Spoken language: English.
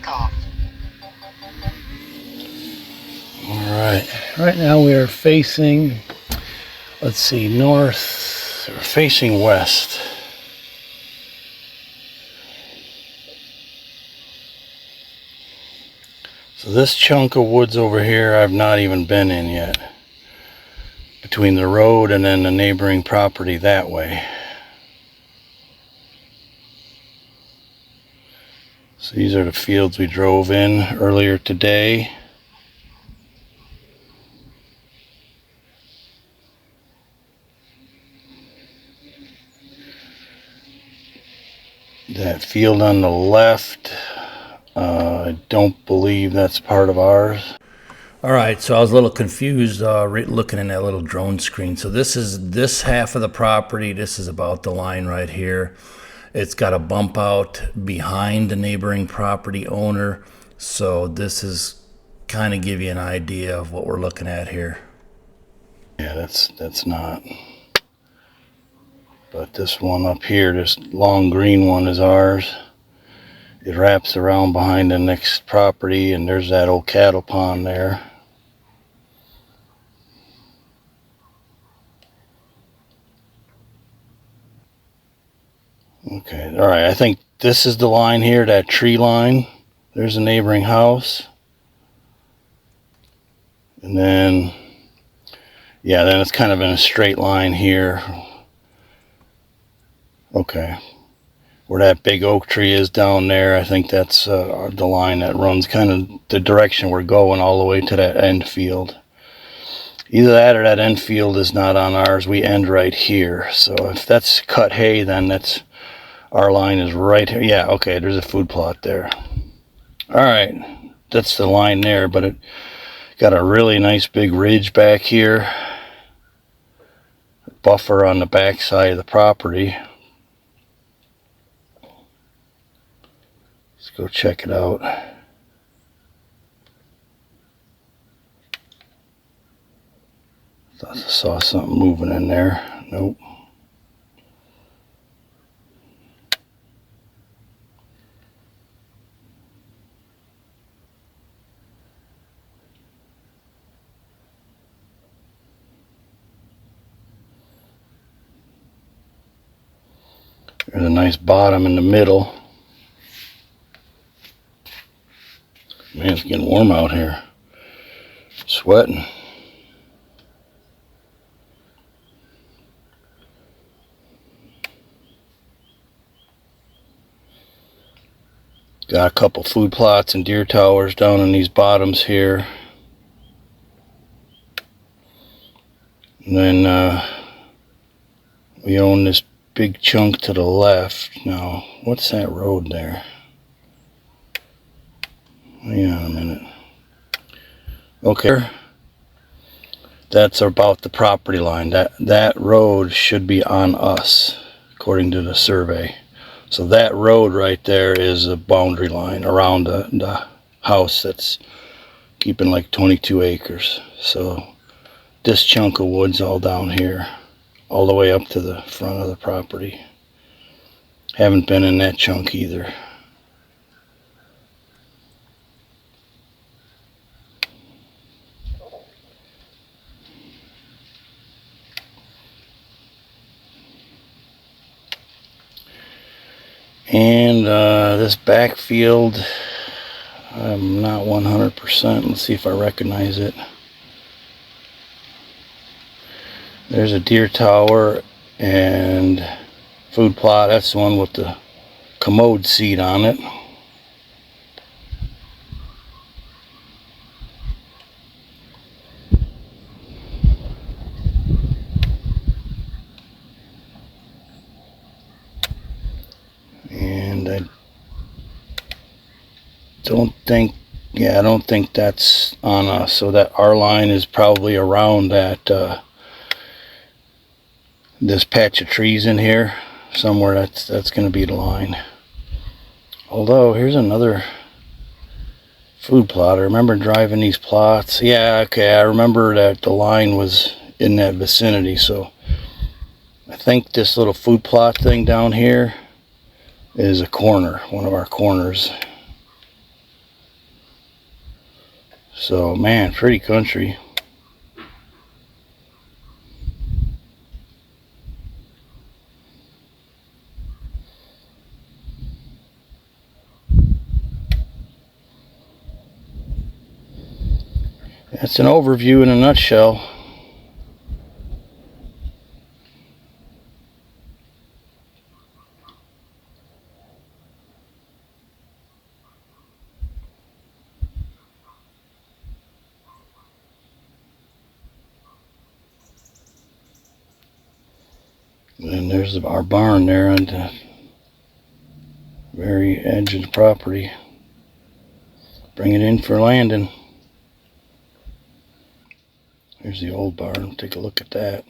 takeoff. Alright, right now we are facing, let's see, north, or facing west. So this chunk of woods over here I've not even been in yet. Between the road and then the neighboring property that way. So these are the fields we drove in earlier today. That field on the left, I don't believe that's part of ours. Alright, so I was a little confused looking in that little drone screen. So this is this half of the property. This is about the line right here. It's got a bump out behind the neighboring property owner. So this is kind of give you an idea of what we're looking at here. Yeah, that's not. But this one up here, this long green one is ours. It wraps around behind the next property, and there's that old cattle pond there. Okay, all right, I think this is the line here, that tree line. There's a neighboring house. And then, yeah, then it's kind of in a straight line here. Okay, where that big oak tree is down there, I think that's the line that runs kind of the direction we're going all the way to that end field. Either that or that end field is not on ours. We end right here. So if that's cut hay, then that's our line is right here. Yeah, okay, there's a food plot there. All right, that's the line there, but it got a really nice big ridge back here. Buffer on the back side of the property. Let's go check it out. Thought I saw something moving in there. Nope. There's a nice bottom in the middle. Man, it's getting warm out here. Sweating. Got a couple food plots and deer towers down in these bottoms here. And then we own this big chunk to the left. Now, what's that road there? Hang on a minute. Okay, that's about the property line. That road should be on us, according to the survey. So that road right there is a boundary line around the house that's keeping like 22 acres. So this chunk of wood's all down here, all the way up to the front of the property. Haven't been in that chunk either. And this backfield, I'm not 100%. Let's see if I recognize it. There's a deer tower and food plot. That's the one with the commode seat on it. And I don't think that's on us. So that our line is probably around that this patch of trees in here somewhere. That's going to be the line. Although here's another food plot. I remember driving these plots. Yeah, okay, I remember that the line was in that vicinity. So I think this little food plot thing down here is a corner, one of our corners. So, man, pretty country. That's an overview in a nutshell. And there's our barn there on the very edge of the property. Bring it in for landing. Here's the old barn. Take a look at that.